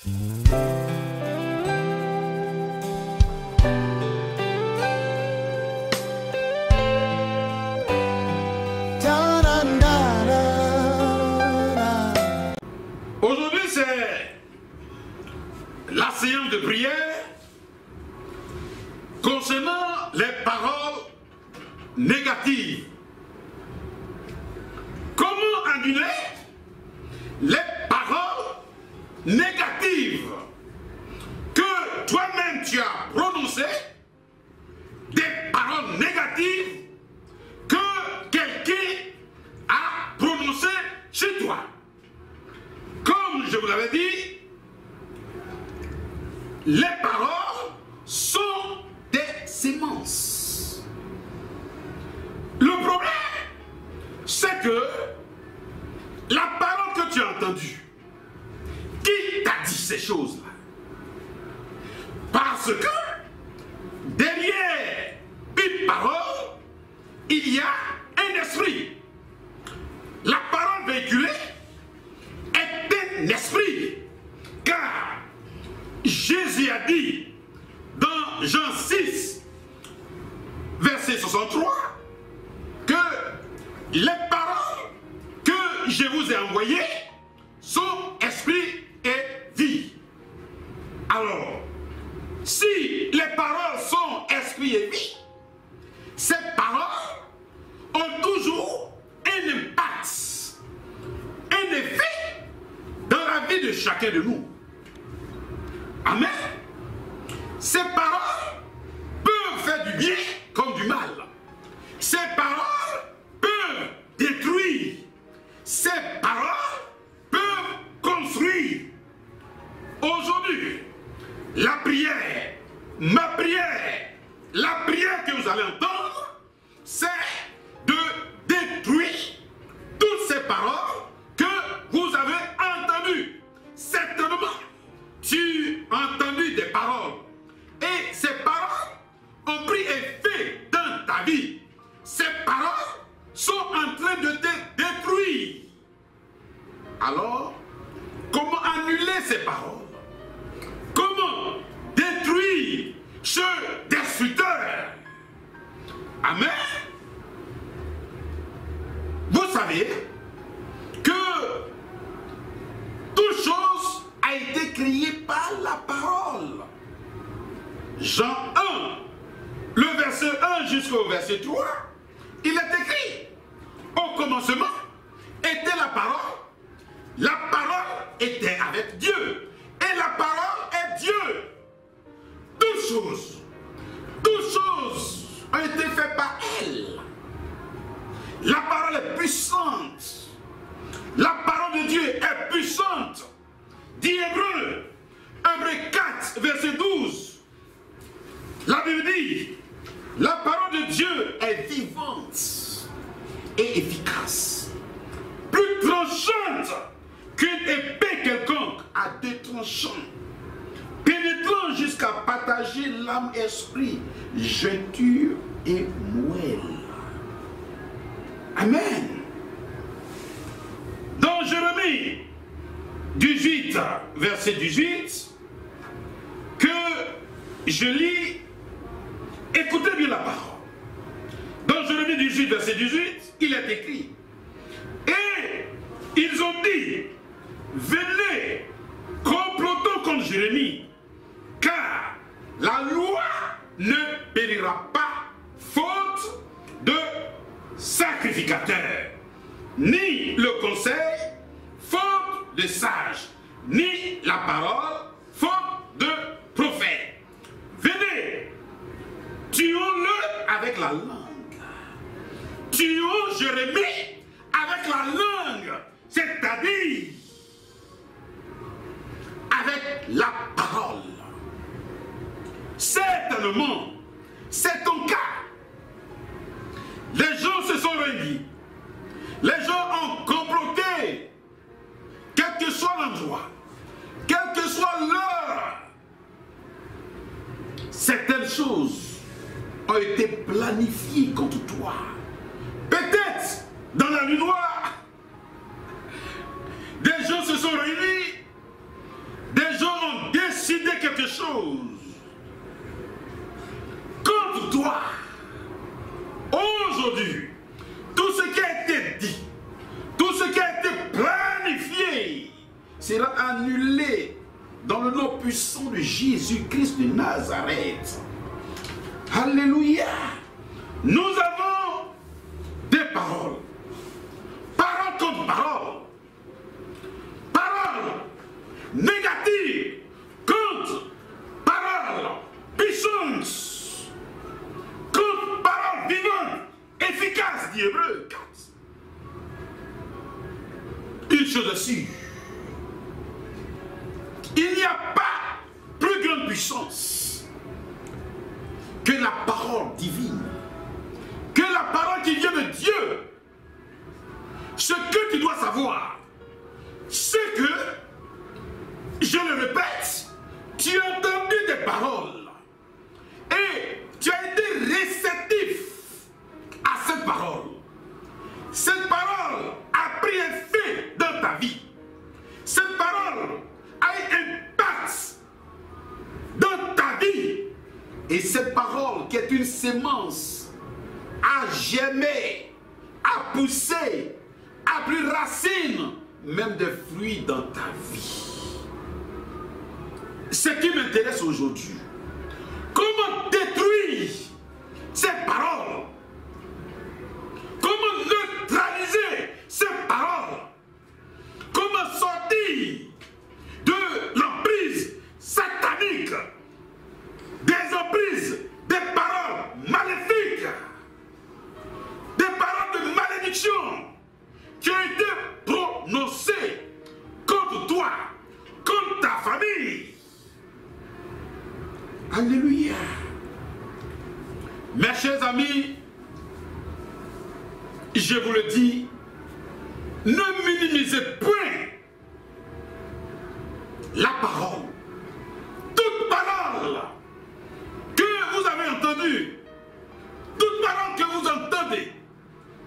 Aujourd'hui, c'est la séance de prière concernant les paroles négatives. Comment annuler les paroles négatives que toi-même tu as prononcées, des paroles négatives que quelqu'un a prononcées chez toi. Comme je vous l'avais dit, les paroles sont des semences. Le problème, c'est que la parole que tu as entendue, qui t'a dit ces choses-là? Parce que derrière une parole, il y a un esprit. La parole véhiculée est un esprit. Car Jésus a dit dans Jean 6, verset 63, que les paroles que je vous ai envoyées sont esprit et vie. Alors, si les paroles sont esprit et vie, ces paroles ont toujours un impact, un effet dans la vie de chacun de nous. Amen. Ces paroles peuvent faire du bien comme du mal. Ces paroles peuvent détruire. Ces paroles peuvent construire. Aujourd'hui, la prière, ma prière, la prière que vous allez entendre, c'est de détruire toutes ces paroles que vous avez entendues. Certainement, tu as entendu des paroles et ces paroles ont pris effet dans ta vie. Ces paroles sont en train de te détruire. Alors, comment annuler ces paroles? Comment détruire ce destructeur? Amen. Vous savez que toute chose a été créée par la parole. Jean 1, le verset 1 jusqu'au verset 3, il est écrit: au commencement était la parole était avec Dieu, et la parole est Dieu. Toutes choses ont été faites par elle. La parole est puissante. La parole de Dieu est puissante. Dit Hébreu 4, verset 12. La Bible dit: la parole de Dieu est vivante et efficace, plus tranchante qu'une épée quelconque à deux tranchants, pénétrant jusqu'à partager l'âme, esprit, jointure et moelle. Amen. Dans Jérémie 18, verset 18, que je lis, écoutez bien la parole. Dans Jérémie 18, verset 18, il est écrit: et ils ont dit, venez, complotons contre Jérémie, car la loi ne périra pas faute de sacrificateur, ni le conseil faute de sage, ni la parole faute de prophète. Venez, tuons-le avec la langue. Tuons Jérémie avec la langue, c'est-à-dire avec la parole. Certainement, c'est ton cas. Les gens se sont réunis. Les gens ont comploté. Quel que soit l'endroit, quelle que soit l'heure, certaines choses ont été planifiées contre toi. Peut-être dans la nuit noire, des gens se sont réunis, des gens chose contre toi. Aujourd'hui, tout ce qui a été dit, tout ce qui a été planifié sera annulé dans le nom puissant de Jésus-Christ de Nazareth. Alléluia. Nous avons des paroles. Parole contre parole. Parole négative contre parole puissante. Contre parole vivante, efficace, dit Hébreu 4. Une chose est sûre. Il n'y a pas plus grande puissance que la parole divine, que la parole qui vient de Dieu. Ce que tu dois savoir, c'est que, je le répète, tu as entendu des paroles et tu as été réceptif à cette parole. Cette parole a pris effet dans ta vie. Cette parole a eu un impact dans ta vie. Et cette parole qui est une sémence a germé, a poussé, a pris racine, même des fruits dans ta vie. Ce qui m'intéresse aujourd'hui, comment détruire ces paroles? Comment neutraliser ces paroles? Comment sortir de l'emprise satanique, des emprises, des paroles maléfiques, des paroles de malédiction qui ont été prononcées contre toi, contre ta famille? Alléluia. Mes chers amis, je vous le dis, ne minimisez point la parole. Toute parole que vous avez entendue, toute parole que vous entendez,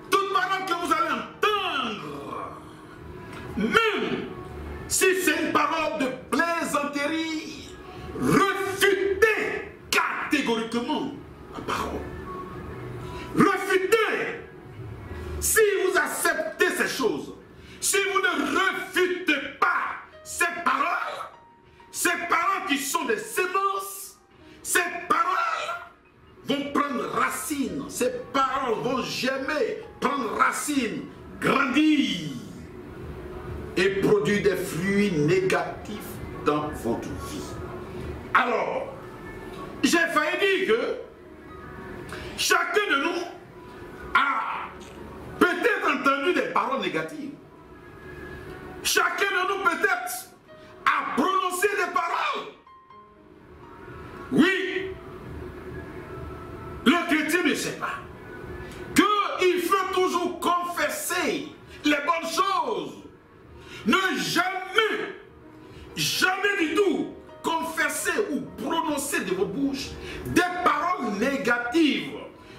toute parole que vous allez entendre, même si c'est une parole de plaisanterie, refutez catégoriquement la parole. Refutez. Si vous acceptez ces choses, si vous ne refutez pas ces paroles qui sont des sémences, ces paroles vont prendre racine, ces paroles vont germer, prendre racine, grandir et produire des fruits négatifs dans votre vie. Alors, j'ai failli dire que chacun de nous a peut-être entendu des paroles négatives. Chacun de nous peut-être a prononcé des paroles. Oui, le chrétien ne sait pas qu'il faut toujours confesser les bonnes choses. Ne jamais, jamais du tout confesser ou prononcer de vos bouches des paroles négatives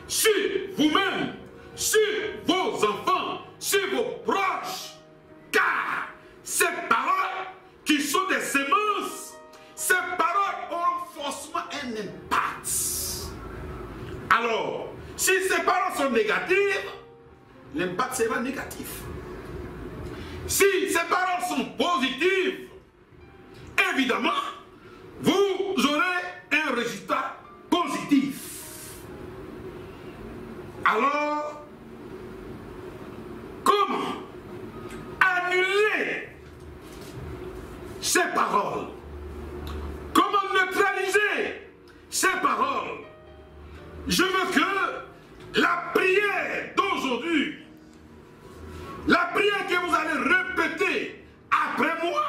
sur vous-même, sur vos enfants, sur vos proches. Car ces paroles qui sont des semences, ces paroles ont forcément un impact. Alors, si ces paroles sont négatives, l'impact sera négatif. Si ces paroles sont positives, évidemment, vous aurez un résultat positif. Alors, comment annuler ces paroles? Comment neutraliser ces paroles? Je veux que la prière d'aujourd'hui, la prière que vous allez répéter après moi,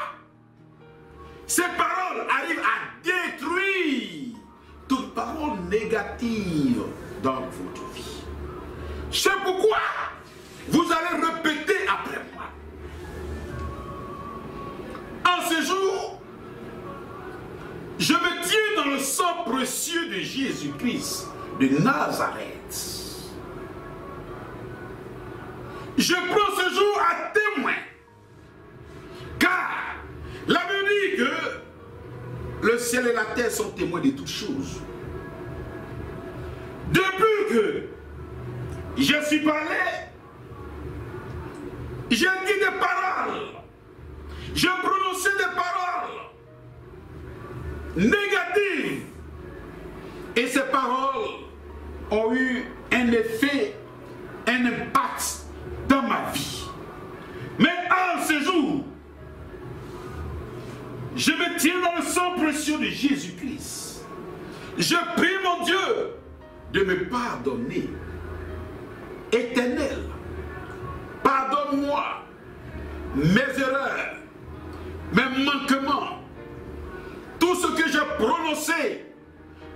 ces paroles arrivent à détruire toute parole négative dans votre vie. C'est pourquoi vous allez répéter après moi. En ce jour, je me tiens dans le sang précieux de Jésus-Christ de Nazareth. Je prends ce jour à témoin, car la Bible dit que le ciel et la terre sont témoins de toutes choses. Depuis que je suis parlé, j'ai dit des paroles, j'ai prononcé des paroles négatives. Et ces paroles ont eu un effet, un impact dans ma vie. Mais en ce jour, je me tiens dans le sang précieux de Jésus-Christ. Je prie mon Dieu de me pardonner. Éternel, pardonne-moi mes erreurs, mes manquements, tout ce que j'ai prononcé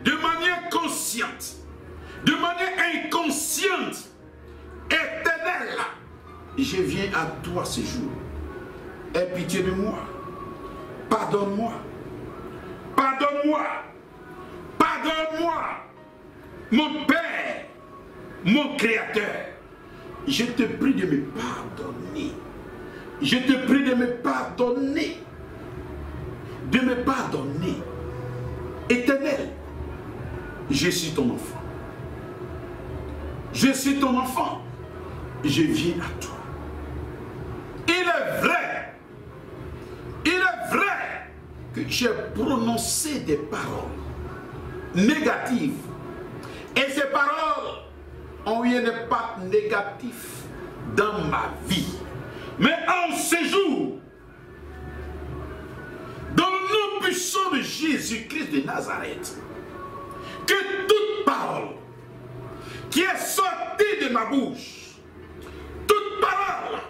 de manière consciente, de manière inconsciente. Éternel, je viens à toi ce jour. Aie pitié de moi. Pardonne-moi. Pardonne-moi. Pardonne-moi. Mon Père, mon Créateur, je te prie de me pardonner. Je te prie de me pardonner. De me pardonner. Éternel, je suis ton enfant. Je suis ton enfant. Je viens à toi. Il est vrai que j'ai prononcé des paroles négatives. Et ces paroles ont eu un impact négatif dans ma vie. Mais en ce jour, dans le nom puissant de Jésus-Christ de Nazareth, que toute parole qui est sortie de ma bouche, toute parole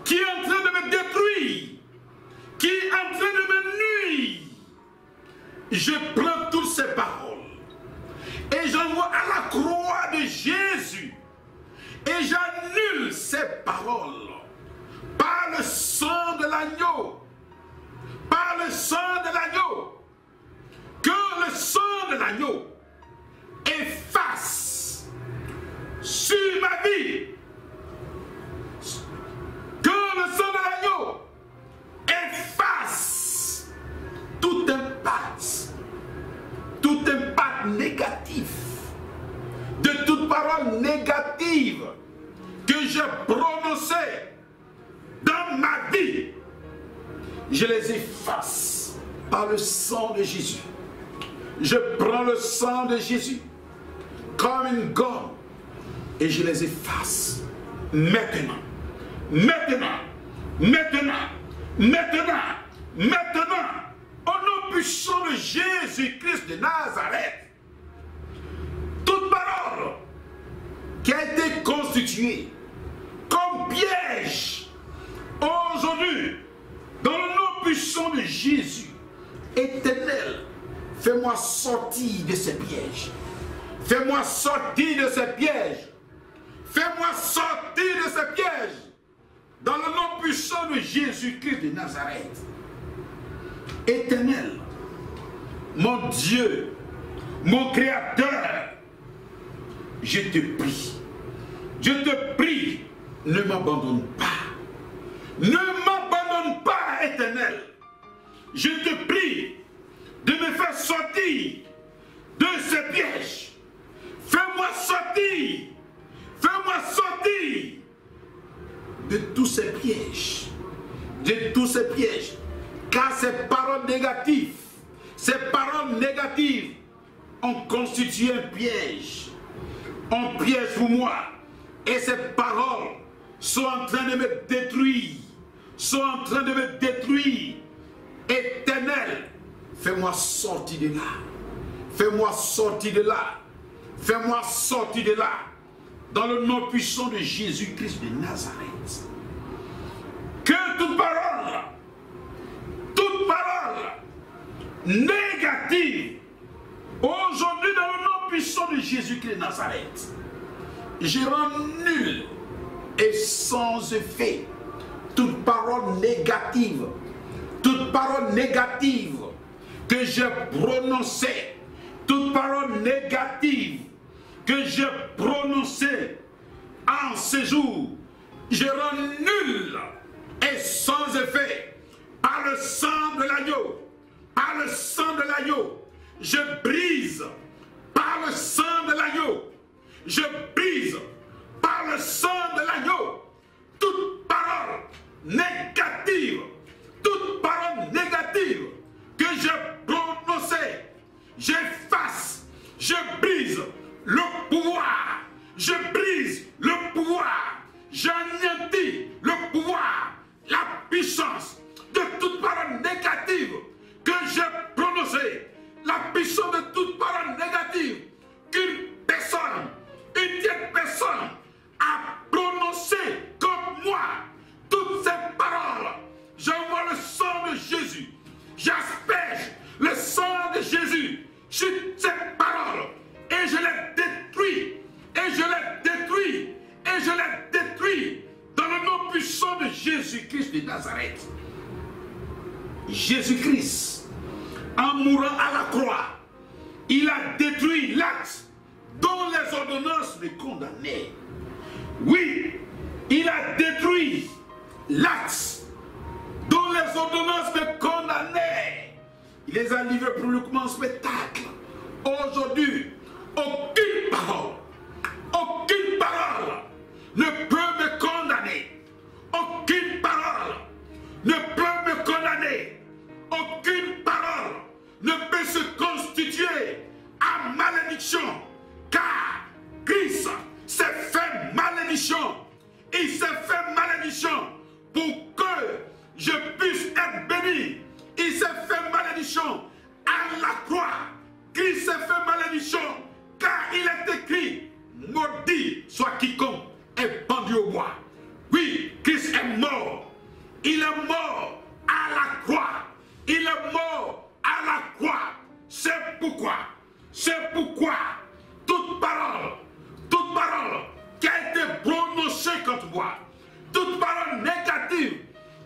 qui est en train de me détruire, qui est en train de me nuire, je prends toutes ces paroles et j'envoie à la croix de Jésus et j'annule ces paroles par le sang de l'agneau, par le sang de l'agneau, que le sang de l'agneau efface sur ma vie, que le sang de l'agneau efface tout impact négatif, de toute parole négative que j'ai prononcée dans ma vie. Je les efface par le sang de Jésus. Je prends le sang de Jésus comme une gomme et je les efface maintenant, maintenant, maintenant, maintenant, maintenant, au nom puissant de Jésus-Christ de Nazareth. Toute parole qui a été constituée comme piège aujourd'hui, dans le nom puissant de Jésus, Éternel, fais-moi sortir de ces pièges. Fais-moi sortir de ces pièges. Fais-moi sortir de ces pièges. Dans le nom puissant de Jésus-Christ de Nazareth. Éternel, mon Dieu, mon Créateur, je te prie, ne m'abandonne pas. Ne m'abandonne pas, Éternel. Je te prie de me faire sortir de ces pièges. Fais-moi sortir. Fais-moi sortir de tous ces pièges. De tous ces pièges. Car ces paroles négatives ont constitué un piège. Un piège pour moi. Et ces paroles sont en train de me détruire. Sont en train de me détruire. Éternel, fais-moi sortir de là. Fais-moi sortir de là. Fais-moi sortir de là. Dans le nom puissant de Jésus-Christ de Nazareth. Que toute parole négative, aujourd'hui dans le nom puissant de Jésus-Christ de Nazareth, je rends nul et sans effet toute parole négative que j'ai prononcée, toute parole négative que j'ai prononcée en ce jour, je rends nul et sans effet par le sang de l'agneau, par le sang de l'agneau. Je brise par le sang de l'agneau. Je brise par le sang de l'agneau toute parole négative, toute parole négative que j'ai prononcée. J'efface, je brise le pouvoir, je brise le pouvoir, j'anéantis le pouvoir, la puissance de toute parole négative que j'ai prononcée, la puissance de toute parole négative qu'une personne, une tierce personne a prononcée comme moi. Toutes ces paroles, j'envoie le sang de Jésus, j'asperge le sang de Jésus sur ces paroles et je les détruis, et je les détruis, et je les détruis dans le nom puissant de Jésus-Christ de Nazareth. Jésus-Christ, en mourant à la croix, il a détruit l'acte dont les ordonnances le condamnaient. Oui, il a détruit l'acte dont les ordonnances le condamnaient. Il les a livrés publiquement en spectacle. Aujourd'hui, aucune parole ne peut me condamner. Aucune parole ne peut me condamner. Aucune parole ne peut se constituer à malédiction. Car Christ s'est fait malédiction. Il s'est fait malédiction pour que je puisse être béni. Il s'est fait malédiction à la croix. Christ s'est fait malédiction car il est écrit, maudit soit quiconque est pendu au bois. Oui, Christ est mort. Il est mort à la croix. Il est mort à la croix. C'est pourquoi toute parole qui a été prononcée contre moi, toute parole négative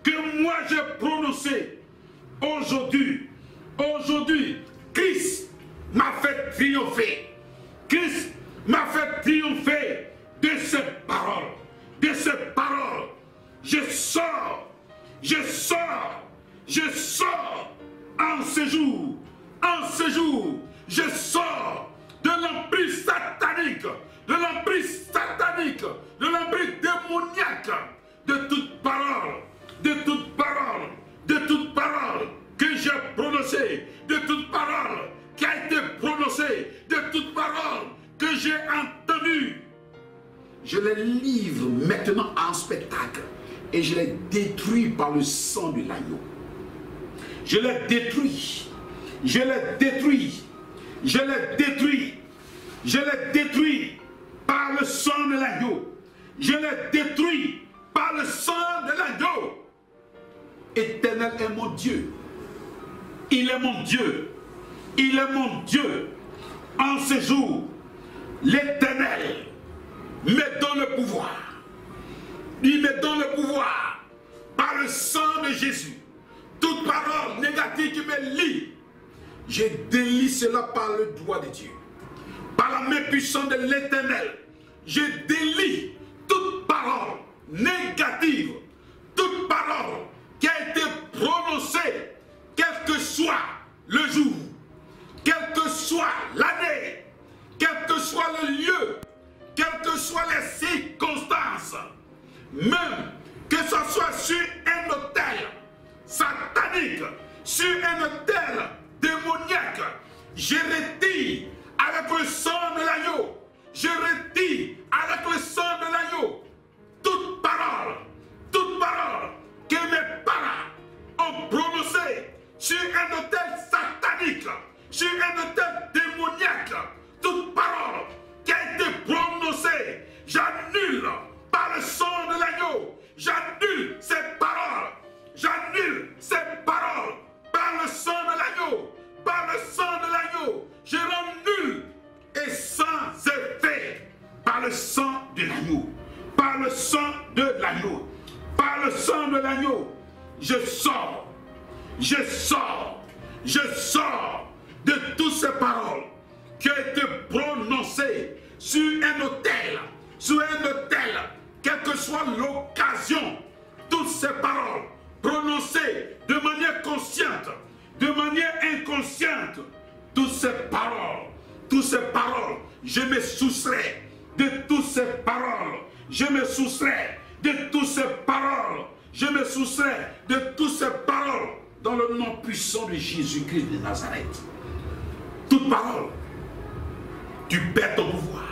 que moi j'ai prononcée, aujourd'hui, Christ m'a fait triompher. Christ m'a fait triompher de ces paroles. De ces paroles. Je sors en ce jour. Je sors de l'emprise satanique, de l'emprise démoniaque, de toute parole que j'ai prononcée, de toute parole qui a été prononcée, de toute parole que j'ai entendue. Je les livre maintenant en spectacle et je les détruis par le sang de l'agneau. Je les détruis par le sang de l'agneau. Je les détruis par le sang de l'agneau. Éternel est mon Dieu. Il est mon Dieu. Il est mon Dieu. En ce jour, l'Éternel me donne le pouvoir. Il me donne le pouvoir par le sang de Jésus. Toute parole négative qui me lie, je délie cela par le doigt de Dieu. Par la main puissante de l'Éternel, je délie toute parole négative, toute parole qui a été prononcée, quel que soit le jour, quelle que soit l'année, quel que soit le lieu, quelles que soient les circonstances, même que ce soit sur un autel satanique, sur un autel démoniaque, je retire avec le sang de l'agneau, je retire avec le sang de l'agneau toute parole que mes parents ont prononcée sur un autel satanique, sur un autel démoniaque, toute parole qui a été prononcée, j'annule par le sang de l'agneau, j'annule ces paroles, par le sang de l'agneau, par le sang de l'agneau, je rends nul et sans effet, par le sang de l'agneau, par le sang de l'agneau, par le sang de l'agneau, je sors de toutes ces paroles qui ont été prononcées sur un autel, quelle que soit l'occasion, toutes ces paroles prononcées de manière consciente, de manière inconsciente, toutes ces paroles, je me soustrais de toutes ces paroles, je me soustrais de toutes ces paroles, je me soustrais de toutes ces paroles dans le nom puissant de Jésus-Christ de Nazareth. Toute parole, tu perds ton pouvoir,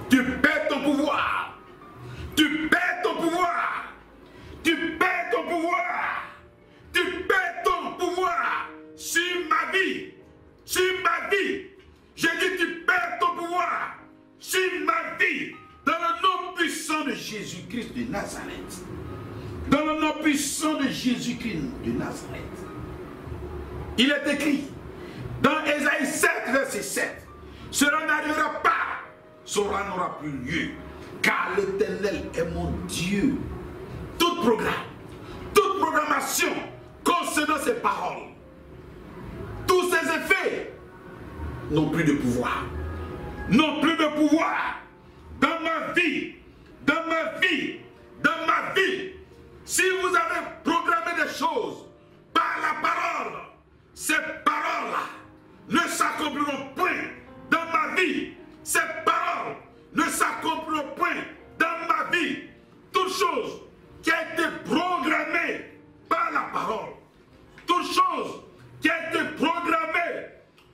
tu perds ton pouvoir, tu perds ton pouvoir, tu perds ton pouvoir, tu perds ton pouvoir sur ma vie, j'ai dit tu perds ton pouvoir sur ma vie, dans le nom puissant de Jésus-Christ de Nazareth. Dans le nom puissant de Jésus-Christ de Nazareth. Il est écrit dans Ésaïe 7, verset 7. Cela n'arrivera pas, cela n'aura plus lieu, car l'Éternel est mon Dieu. Tout programme, toute programmation concernant ces paroles, tous ces effets n'ont plus de pouvoir. N'ont plus de pouvoir dans ma vie, dans ma vie, dans ma vie. Si vous avez programmé des choses par la parole, ces paroles-là ne s'accompliront point dans ma vie. Ces paroles ne s'accompliront point dans ma vie. Toute chose qui a été programmée par la parole, toute chose qui a été programmée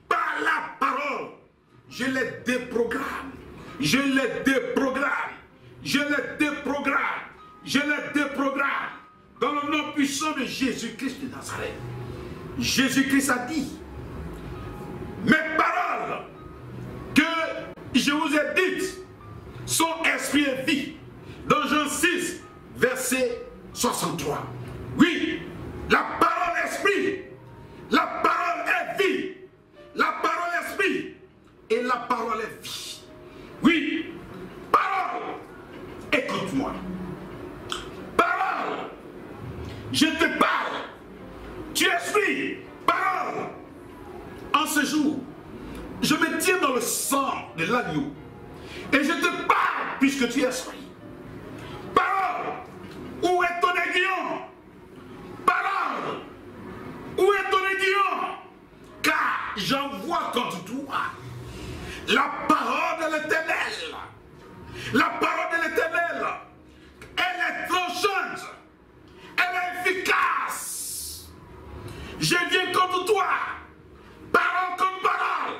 par la parole, je les déprogramme, je les déprogramme, je les déprogramme. Je les déprogramme dans le nom puissant de Jésus-Christ de Nazareth. Jésus-Christ a dit, mes paroles que je vous ai dites sont esprit et vie. Dans Jean 6, verset 63. Oui, la parole esprit, la parole est vie, la parole esprit et la parole est vie. Oui, parole, écoute-moi. Parole, je te parle, tu esprit, parole. En ce jour, je me tiens dans le sang de l'agneau et je te parle puisque tu es esprit. Parole, où est ton aiguillon? Parole, où est ton aiguillon? Car j'envoie contre toi la parole de l'Éternel. La parole de l'Éternel, elle est tranchante, elle est efficace. Je viens contre toi, parole contre parole.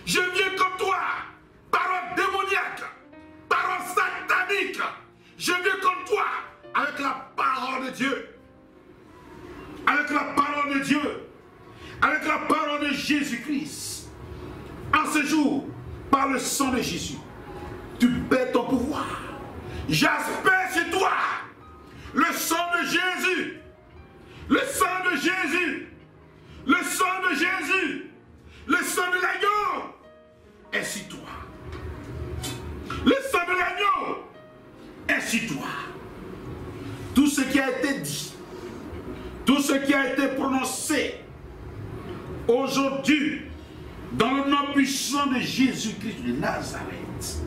Je viens contre toi, parole démoniaque, parole satanique. Je viens contre toi avec la parole de Dieu. Avec la parole de Dieu. Avec la parole de Jésus-Christ. En ce jour, par le sang de Jésus, tu perds ton pouvoir. J'aspère sur toi le sang de Jésus, le sang de Jésus, le sang de Jésus, le sang de l'agneau est sur toi. Le sang de l'agneau est sur toi. Tout ce qui a été dit, tout ce qui a été prononcé aujourd'hui dans le nom puissant de Jésus-Christ de Nazareth,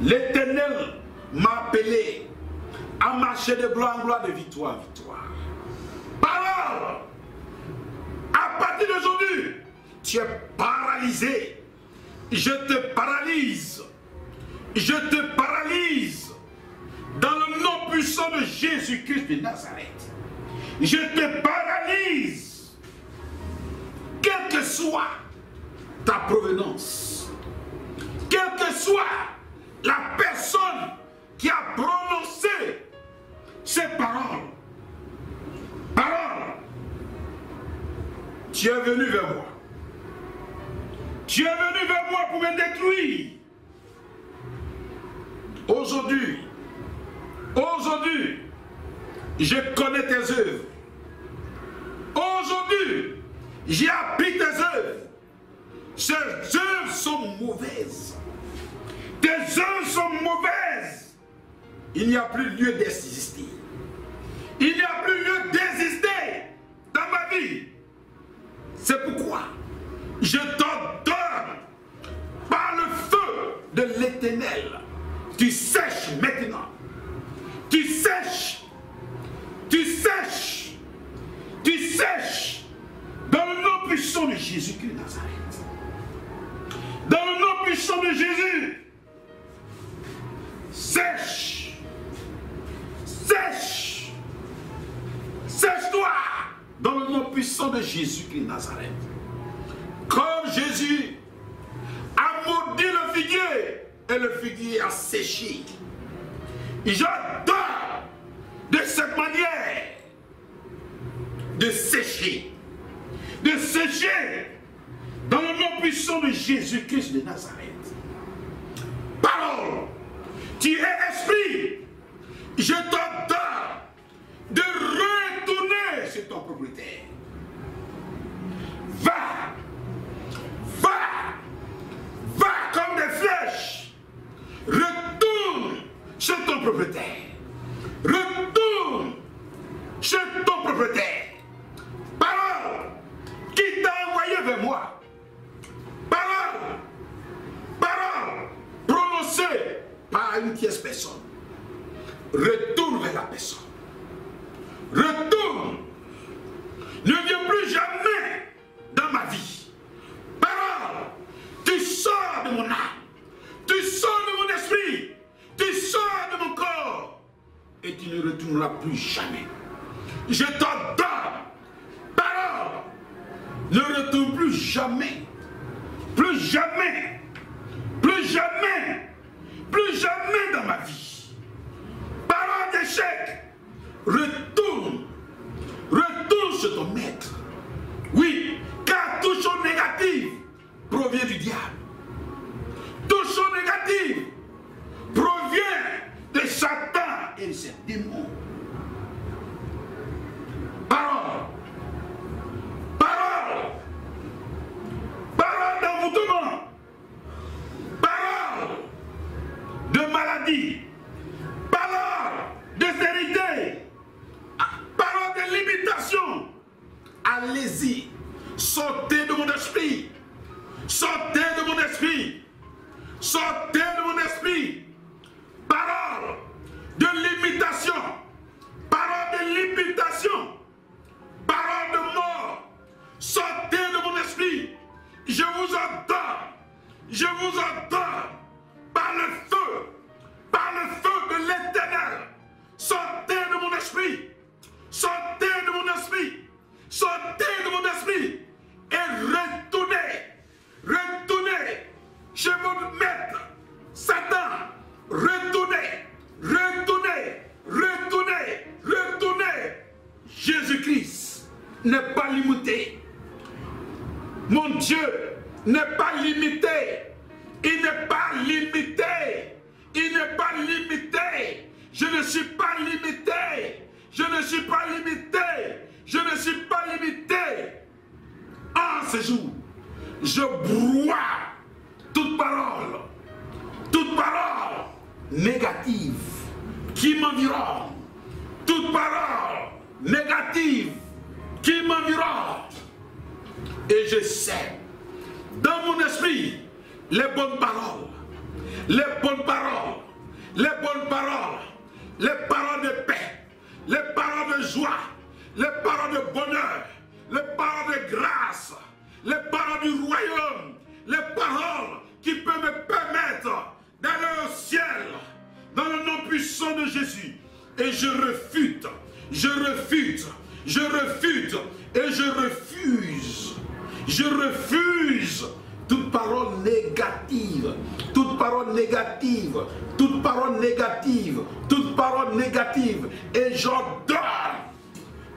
l'Éternel m'a appelé à marcher de gloire en gloire, de victoire en victoire. Parole, à partir d'aujourd'hui, tu es paralysé. Je te paralyse. Je te paralyse dans le nom puissant de Jésus-Christ de Nazareth. Je te paralyse. Quelle que soit ta provenance, quelle que soit la personne qui a prononcé ces paroles, tu es venu vers moi. Tu es venu vers moi pour me détruire. Aujourd'hui, je connais tes œuvres. Aujourd'hui, j'ai appris tes œuvres. Ces œuvres sont mauvaises. Tes œuvres sont mauvaises. Il n'y a plus lieu d'exister. Il n'y a plus lieu d'exister dans ma vie. C'est pourquoi je t'ordonne par le feu de l'Éternel. Tu sèches maintenant. Tu sèches. Tu sèches. Tu sèches. Jésus-Christ de Nazareth. Dans le nom puissant de Jésus, sèche, sèche, sèche-toi dans le nom puissant de Jésus-Christ de Nazareth. Comme Jésus a maudit le figuier et le figuier a séché. J'adore de cette manière de sécher dans le nom puissant de Jésus-Christ de Nazareth. Parole, tu es esprit, je t'ordonne de retourner sur ton propriétaire. Va, va, va comme des flèches, retourne chez ton propriétaire, retourne chez ton propriétaire. Parole qui t'a envoyé vers moi. Parole, parole prononcée par une tierce personne. Retourne vers la personne. Retourne. Ne viens plus jamais dans ma vie. Parole, tu sors de mon âme. Tu sors de mon esprit. Tu sors de mon corps. Et tu ne retourneras plus jamais. Je t'ordonne. Parole, ne retourne plus jamais. Plus jamais. Plus jamais. Plus jamais dans ma vie. Parole d'échec. Retourne. Retourne chez ton maître. Oui, car toute chose négative provient du diable. Toute chose négative provient de Satan et de ses démons. Parole. Parole. Parole d'envoûtement. Parole de maladie. Parole de stérilité. Parole de limitation. Allez-y. Sortez de mon esprit. Sortez de mon esprit. Sortez de mon esprit. Parole de limitation. Parole de limitation. Parole de mort. Sortez de mon esprit. Je vous ordonne. Je vous ordonne. Par le feu de l'Éternel. Sortez de mon esprit. Sortez de mon esprit. Sortez de mon esprit. Et retournez. Retournez chez votre maître. Satan. Retournez. Retournez. Retournez. Retournez. Jésus-Christ n'est pas limité. Mon Dieu n'est pas limité. Il n'est pas limité. Il n'est pas limité. Je ne suis pas limité. Je ne suis pas limité. Je ne suis pas limité. En ce jour, je broie toute parole négative qui m'environne, toute parole négative qui m'environne. Et je sais, dans mon esprit, les bonnes paroles, les bonnes paroles, les bonnes paroles, les paroles de paix, les paroles de joie, les paroles de bonheur, les paroles de grâce, les paroles du royaume, les paroles qui peuvent me permettre d'aller au ciel, dans le nom puissant de Jésus. Et je refute, je refute, je refute, et je refuse. Je refuse toute parole négative, toute parole négative, toute parole négative, toute parole négative. Et j'ordonne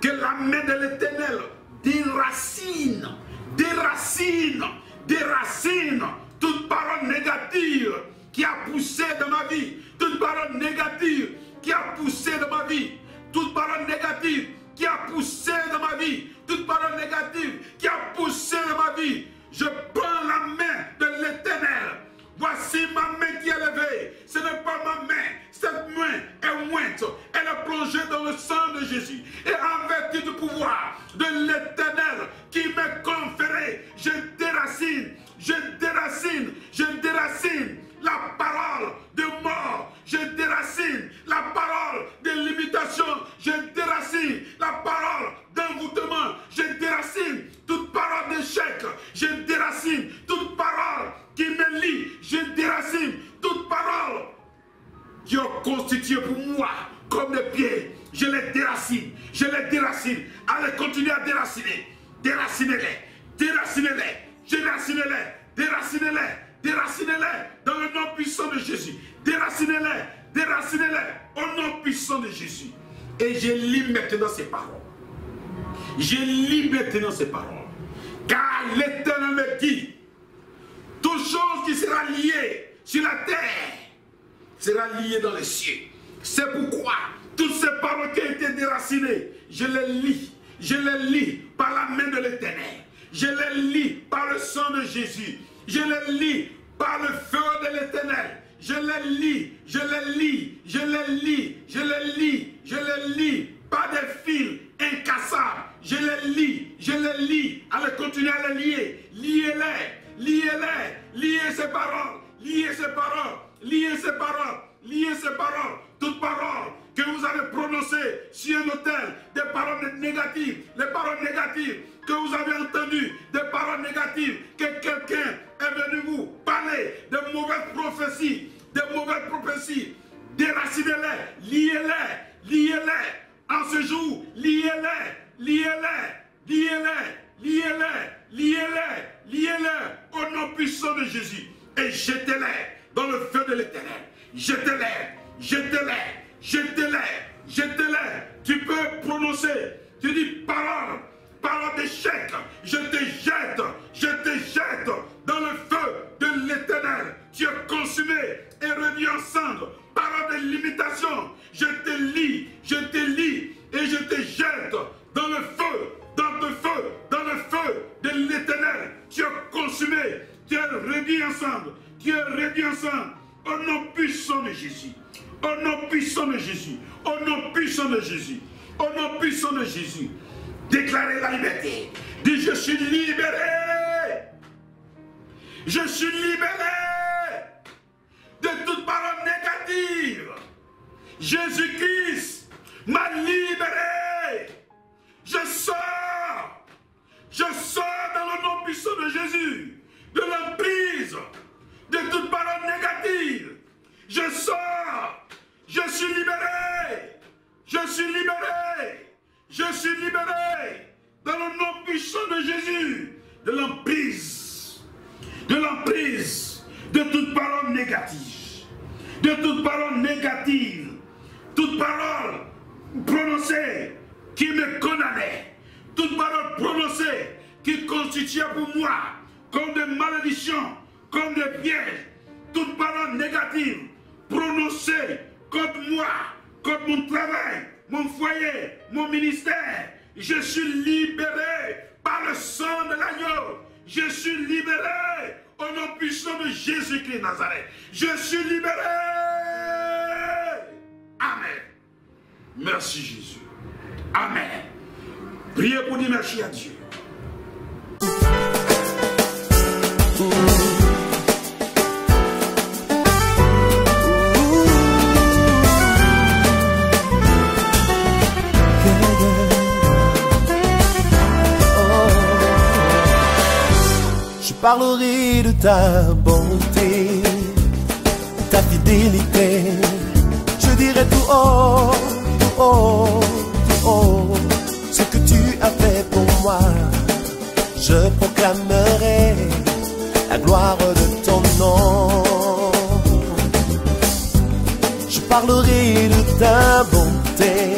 que la main de l'Éternel déracine, déracine, déracine toute parole négative qui a poussé dans ma vie, toute parole négative qui a poussé dans ma vie, toute parole négative qui a poussé dans ma vie, toute parole négative qui a poussé dans ma vie. Je prends la main de l'Éternel. Voici ma main qui est levée. Ce n'est pas ma main. Cette main est mointe. Elle est plongée dans le sang de Jésus. Et en vertu du pouvoir de l'Éternel qui m'est conféré, je déracine, je déracine, je déracine la parole de mort. Je déracine la parole de limitation. Je déracine la parole d'envoûtement. Je déracine toute parole d'échec. moi comme des pieds. Je les déracine. Je les déracine. Allez, continuez à déraciner. Déracinez-les. Déracinez-les. Déracinez-les. Déracinez-les. Déracinez-les dans le nom puissant de Jésus. Déracinez-les. Déracinez-les au nom puissant de Jésus. Et je lis maintenant ces paroles. Je lis maintenant ces paroles. Car l'Éternel me dit, toute chose qui sera liée sur la terre sera liée dans les cieux. C'est pourquoi toutes ces paroles qui ont été déracinées, je les lis par la main de l'Éternel. Je les lis par le sang de Jésus. Je les lis par le feu de l'Éternel. Je les lis par des fils incassables. Je les lis. Allez, continuez à les lier. Liez ces paroles. Liez ces paroles. Toutes paroles que vous avez prononcées sur un autel, des paroles négatives, les paroles négatives que vous avez entendues, des paroles négatives que quelqu'un est venu vous parler, de mauvaises prophéties, déracinez-les, liez-les, en ce jour, liez-les, au nom puissant de Jésus, et jetez-les dans le feu de l'Éternel. Jetez-les. Tu peux prononcer, tu dis parole d'échec. Je te jette dans le feu de l'Éternel. Tu es consumé et réduit en cendres. Parole de limitation. Je te lis et je te jette dans le feu de l'Éternel. Tu es consumé, tu es réduit en cendres. Au nom puissant de Jésus. Au nom puissant de Jésus. Déclarez la liberté. Dis, je suis libéré. Je suis libéré de toute parole négative. Jésus-Christ m'a libéré. Je sors dans le nom puissant de Jésus de l'emprise de toute parole négative. Je sors. Je suis libéré dans le nom puissant de Jésus de l'emprise de toute parole négative, toute parole prononcée qui me condamnait, toute parole prononcée qui constituait pour moi comme des malédictions, comme des pièges, toute parole négative prononcée contre moi, contre mon travail, mon foyer, mon ministère. Je suis libéré par le sang de l'agneau. Je suis libéré au nom puissant de Jésus-Christ Nazareth. Je suis libéré. Amen. Merci Jésus. Amen. Priez pour dire merci à Dieu. Je parlerai de ta bonté, ta fidélité. Je dirai tout haut, ce que tu as fait pour moi. Je proclamerai la gloire de ton nom. Je parlerai de ta bonté,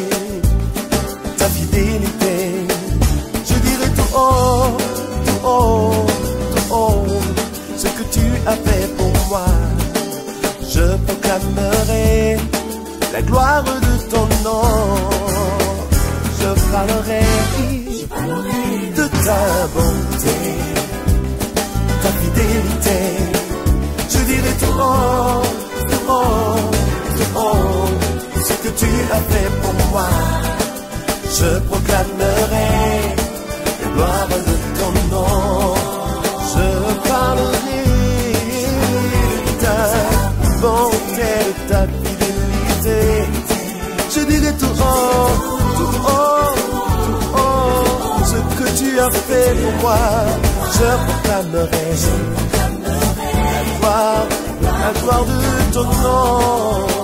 ta fidélité. Je dirai tout haut, ce que tu as fait pour moi. Je proclamerai la gloire de ton nom. Je parlerai de ta bonté, ta fidélité. Je dirai tout haut, ce que tu as fait pour moi. Je proclamerai la gloire de ton nom. Je parlerai de ta bonté, de ta fidélité. Je dirai tout haut, ce que tu as fait pour moi. Je proclamerai la gloire de ton nom.